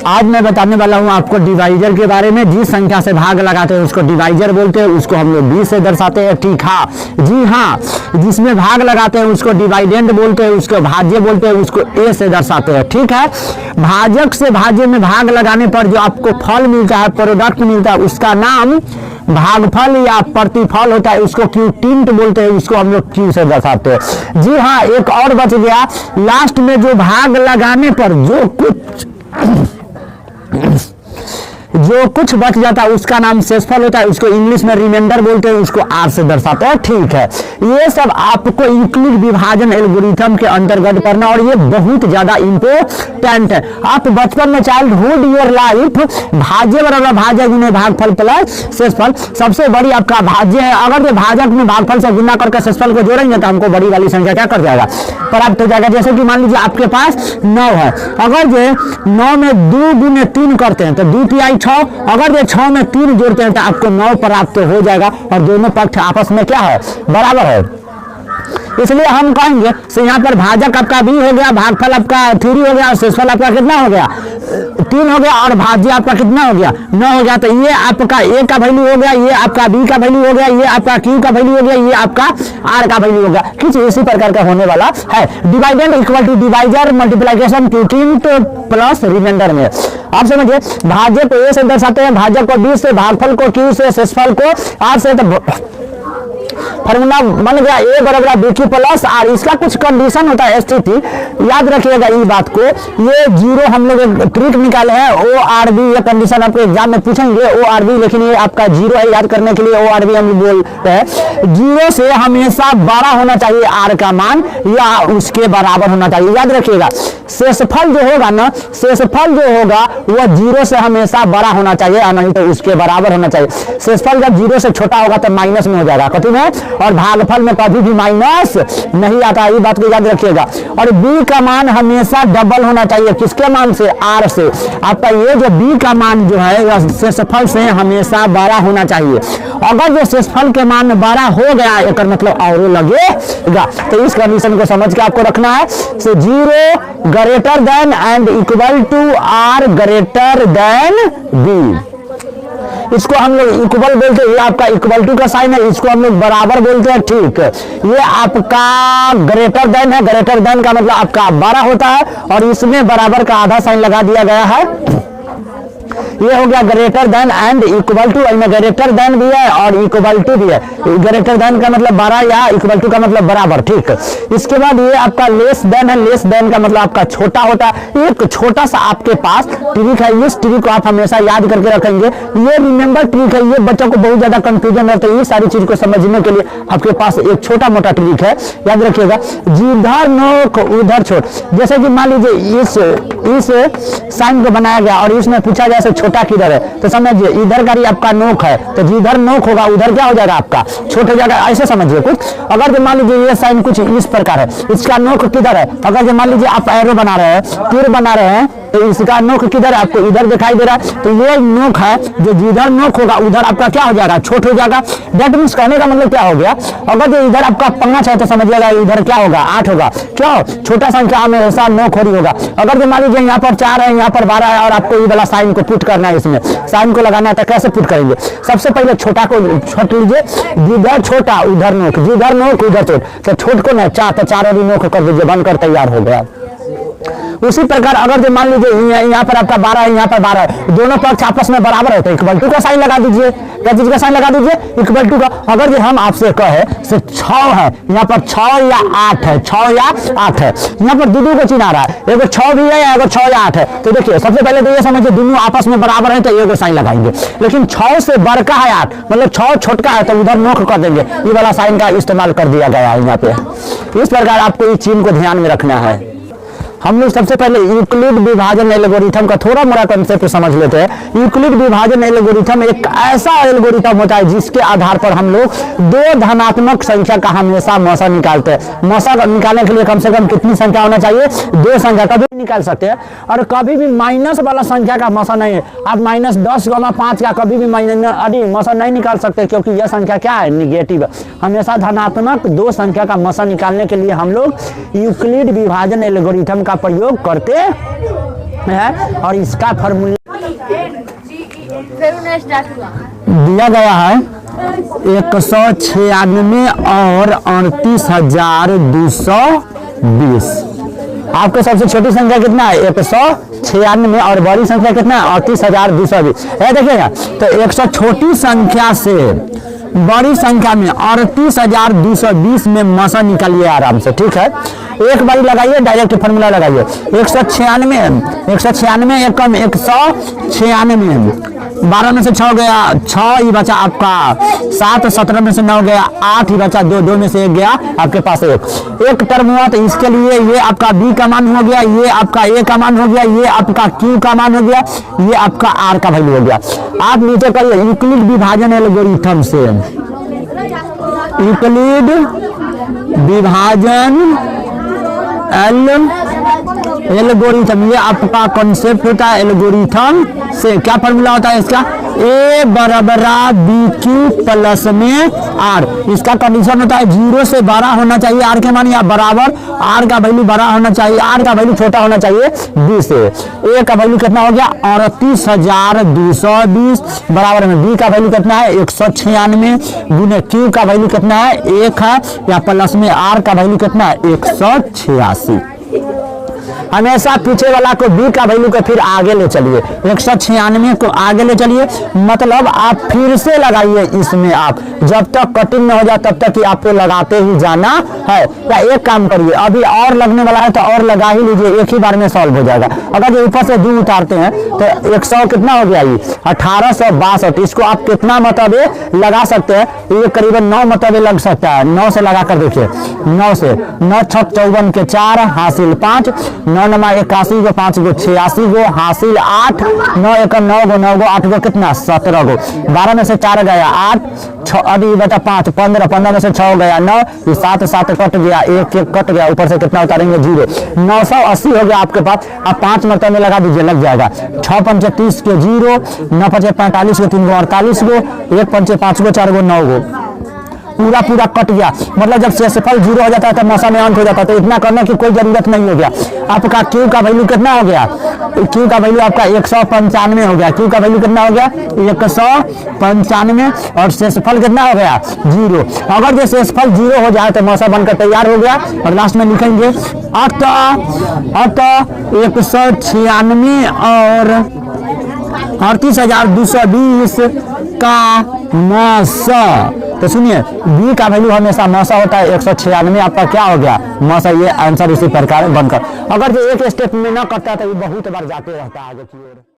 आज मैं बताने वाला हूँ आपको डिवाइजर के बारे में। जिस संख्या से भाग लगाते हैं उसको डिवाइजर बोलते हैं, उसको हम लोग 20 से दर्शाते हैं। ठीक हाँ, जी हाँ, जिसमें भाग लगाते हैं उसको डिवाइडेंड बोलते हैं, उसको भाज्य बोलते हैं, उसको ए से दर्शाते हैं। ठीक है, भाजक से भाज्य में भाग लगाने पर जो आपको फल मिलता है, प्रोडक्ट मिलता है, उसका नाम भागफल या प्रतिफल होता है। उसको क्यूटिंट बोलते हैं, उसको हम लोग क्यू से दर्शाते हैं। जी हाँ, एक और बच गया, लास्ट में जो भाग लगाने पर जो कुछ बच जाता है उसका नाम शेषफल होता है, उसको इंग्लिश में रिमाइंडर बोलते हैं, उसको आर से दर्शाते हैं। ठीक है, ये सब आपको यूक्लिड विभाजन एल्गोरिथम के अंतर्गत करना, और ये बहुत ज्यादा इंपॉर्टेंट है। आप बचपन में चाइल्डहुड योर लाइफ भाज्य बराबर भाज्य गुने भागफल प्लस शेषफल, सबसे बड़ी आपका भाज्य है। अगर जो भाजक में भागफल से गुना करके शेषफल को जोड़ेंगे तो हमको बड़ी वाली संख्या क्या कर जाएगा, प्राप्त हो जाएगा। जैसे कि मान लीजिए आपके पास 9 है, अगर जो 9 में 2 गुने 3 करते हैं तो 2 तिहाई 6, अगर जो 6 में 3 जोड़ते हैं तो आपको 9 प्राप्त हो जाएगा, और दोनों पक्ष आपस में क्या है, बराबर है। इसलिए हम कहेंगे से यहाँ पर भाजक आपका बी हो गया, भागफल आपका 3 हो गया, और शेषफल आपका कितना हो गया, 3 हो गया, और भाज्य आपका कितना हो गया, 9 हो गया। तो ये आपका ए का वैल्यू हो गया, ये आपका बी का वैल्यू हो गया, ये आपका क्यू का वैल्यू हो गया, ये आपका आर का वैल्यू हो गया। कुछ इसी प्रकार का होने वाला है। Dividend equal to divisor multiplication quotient plus remainder में। आप समझिए, भाज्य को ए से दर्शाते हैं, भाजक को बी से, भागफल को क्यू से, शेषफल को आर से। तो फॉर्मूला बन गया ए बराबर बी क्यू प्लस आर। इसका कुछ कंडीशन होता है, स्थिति याद रखिएगा इस बात को। ये 0 हम लोग एक ट्रिक निकाले हैं, ओ आर बी, ये कंडीशन आपको एग्जाम में पूछेंगे, ओ आर बी, लेकिन ये आपका 0 है, याद करने के लिए ओ आर बी हम बोलते हैं। 0 से हमेशा बड़ा होना चाहिए आर का मान, या उसके बराबर होना चाहिए, याद रखिएगा। शेषफल जो होगा ना, शेषफल जो होगा वह 0 से हमेशा बड़ा होना चाहिए, या नहीं तो उसके बराबर होना चाहिए। शेषफल जब 0 से छोटा होगा तो माइनस में हो जाएगा, कथी में, और भागफल में कभी भी माइनस नहीं आता, ये बात को याद रखिएगा। और बी का मान हमेशा डबल होना चाहिए, किसके मान से, आर से। आपका ये जो बी का मान जो है शेषफल से हमेशा बड़ा होना चाहिए। अगर जो शेषफल के मान बड़ा हो गया, एक मतलब और लगेगा, तो इस कंडीशन को समझ के आपको रखना है। 0 greater than and equal to R greater than B, इसको हम लोग इक्वल बोलते हैं। ये आपका इक्वल टू का साइन है, इसको हम लोग बराबर बोलते हैं। ठीक, ये आपका ग्रेटर देन है, ग्रेटर देन का मतलब आपका बड़ा होता है, और इसमें बराबर का आधा साइन लगा दिया गया है। ये हो गया greater than and equal to, इनमें ग्रेटर देन भी है और इक्वल टू भी है। ग्रेटर देन का मतलब 12 या इक्वल टू का मतलब बराबर। ठीक, इसके बाद ये आपका लेस देन है, लेस देन का मतलब आपका छोटा होता है। एक छोटा सा आपके पास ट्रिक है, इस ट्रिक को आप हमेशा याद करके रखेंगे। ये रिमेंबर ट्रिक है, ये बच्चों को बहुत ज्यादा कंफ्यूजन रहता है। ये सारी चीज को समझने के लिए आपके पास एक छोटा मोटा ट्रिक है, याद रखिएगा। जिधर नोक उधर छोट, जैसे कि मान लीजिए इस साइन को बनाया गया और इसमें पूछा जाए छोटा किधर है, तो समझिए इधर का ही आपका नोक है, तो जिधर नोक होगा उधर क्या हो जाएगा, आपका छोटा हो जाएगा। ऐसे समझिए कुछ। अगर जो मान लीजिए ये साइन कुछ इस प्रकार है, इसका नोक किधर है, अगर जो मान लीजिए आप एरो बना रहे हैं, तीर बना रहे हैं, तो इसका नोक किधर है, आपको इधर दिखाई दे रहा है, तो ये नोक है, जो जिधर नोक होगा उधर आपका क्या हो जाएगा, छोट हो जाएगा। दैट मींस कहने का मतलब क्या हो गया, अगर जो इधर आपका 5 है तो समझिएगा इधर क्या होगा, 8 होगा। क्यों, छोटा संख्या में ऐसा नोक हो रही होगा। अगर जो मान लीजिए यहाँ पर 4 है, यहाँ पर 12 है, और आपको ये वाला साइन को पुट करना है, इसमें साइन को लगाना है, तो कैसे पुट करेंगे। सबसे पहले छोटा को छोट लीजिए, जिधर छोटा उधर नोक, जिधर नोक उधर छोट, तो छोट को ना तो चारों नोक कर दीजिए, बनकर तैयार हो गया। उसी प्रकार अगर जो मान लीजिए यहाँ पर आपका 12 है, यहाँ पर 12 है, दोनों पक्ष आपस में बराबर है, तो इक्वल टू का साइन लगा दीजिए। क्या चीज का साइन लगा दीजिए, इक्वल टू का। अगर जो हम आपसे कहे 6 है, यहाँ पर 6 या 8 है, 6 या 8 है, यहाँ पर दोनों को चिन्ह आ रहा है, एगो 6 भी है, एगो 6 या 8 है। तो देखिए सबसे पहले तो ये समझिए दोनों आपस में बराबर है, तो एगो साइन लगाएंगे। लेकिन 6 से बड़का है 8, मतलब 6 छोटका है, तो उधर नोक कर देंगे। ये वाला साइन का इस्तेमाल कर दिया गया है यहाँ पे। इस प्रकार आपको इस चीज को ध्यान में रखना है। हम लोग सबसे पहले यूक्लिड विभाजन एल्गोरिथम का थोड़ा मोड़ा कंसेप्ट समझ लेते हैं। यूक्लिड विभाजन एल्गोरिथम एक ऐसा एल्गोरिथम होता है जिसके आधार पर हम लोग 2 धनात्मक संख्या का हमेशा मौसा निकालते हैं। मौसा निकालने के लिए कम से कम कितनी संख्या होना चाहिए, 2 संख्या कभी भी निकाल सकते हैं। और कभी भी माइनस वाला संख्या का मौसा नहीं है। आप -10,5 का कभी भी मौसा नहीं निकाल सकते, क्योंकि यह संख्या क्या है, निगेटिव। हमेशा धनात्मक 2 संख्या का मौसा निकालने के लिए हम लोग यूक्लिड विभाजन एल्गोरिथम का प्रयोग करते हैं और इसका फॉर्मूला दिया गया है 196 और 38,220। आपको सबसे छोटी संख्या कितना है 196 और बड़ी संख्या कितना है 38,220। है देखिएगा तो 100 छोटी संख्या से बड़ी संख्या में 38,220 में मसा निकालिए आराम से। ठीक है, एक बारी लगाइए, डायरेक्ट फार्मूला लगाइए। 196 एकम 196, 12 में से 6 गया 6 ही बचा आपका 7, 17 में से 9 गया 8 ही बचा 2, 2 में से 1 गया आपके पास एक टर्म हुआ। तो इसके लिए ये आपका बी का मान हो गया, ये आपका ए का मान हो गया, ये आपका क्यू का मान हो गया, ये आपका आर का वैल्यू हो गया। आप नीचे करिए यूक्लिड विभाजन एल्गोरिथम से, यूक्लिड विभाजन एल्गोरिथम, ये आपका कॉन्सेप्ट होता है एल्गोरिथम से। क्या फॉर्मूला होता है इसका ए बराबर बी क्यू प्लस में आर। इसका कंडीशन होता है 0 से बड़ा होना चाहिए आर के मान या बराबर, आर का वैल्यू बड़ा होना चाहिए, आर का वैल्यू छोटा होना चाहिए बी से। ए का वैल्यू कितना हो गया 38,220 बराबर में बी का वैल्यू कितना है 196 गुने क्यू का वैल्यू कितना है 1 है या प्लस में आर का वैल्यू कितना है 186। हमेशा पीछे वाला को बी का वैल्यू को फिर आगे ले चलिए, 196 को आगे ले चलिए, मतलब आप फिर से लगाइए इसमें। आप जब तक कटिंग न हो जाए तब तक कि आपको लगाते ही जाना है। या एक काम करिए, अभी और लगने वाला है तो और लगा ही लीजिए, एक ही बार में सॉल्व हो जाएगा। अगर जो ऊपर से 2 उतारते हैं तो 100 कितना हो गया, ये 1862। इसको आप कितना मतबे लगा सकते हैं, ये करीबन 9 मतबे लग सकता है। 9 से लगा कर देखिए, 9 से 9 6 54 के 4 हासिल 5, 9 नमा 81 गो 5 गो 86 गो हासिल 8, 9 एकम 9 गो 9 गो 8 गो कितना 17 गो, 12 में से 4 गया 8, 6 अभी बेटा 5 15, 15 में से 6 गया 9, 7 7 कट गया 1 1 कट गया, ऊपर से कितना उतारेंगे 0, 980 हो गया आपके पास। अब 5 मरतबे में लगा दीजिए, लग जाएगा। 6 पंचे 30 के 0, 9 पंचे 45 के 3 गो 48 गो, 1 पंचे 5 गो 4 गो 9 गो, पूरा पूरा कट गया। मतलब जब शेषफल 0 हो जाता है तो मौसम में अंत हो जाता है। तो इतना करने की कोई जरूरत नहीं हो गया। आपका क्यू का वैल्यू कितना हो गया, क्यू का वैल्यू आपका 195 हो गया, क्यू का वैल्यू कितना हो गया 195 और शेषफल कितना हो गया 0। अगर जो शेषफल 0 हो जाए तो मौसम बनकर तैयार हो गया। और लास्ट में लिखेंगे अतः 196 और 38,220 का मौसा। तो सुनिए बी का वैल्यू हमेशा मौसा होता है 196, आपका क्या हो गया मौसा। ये आंसर इसी प्रकार बनकर, अगर जो एक स्टेप में न करता है तो बहुत बार जाते रहता है आगे की ओर।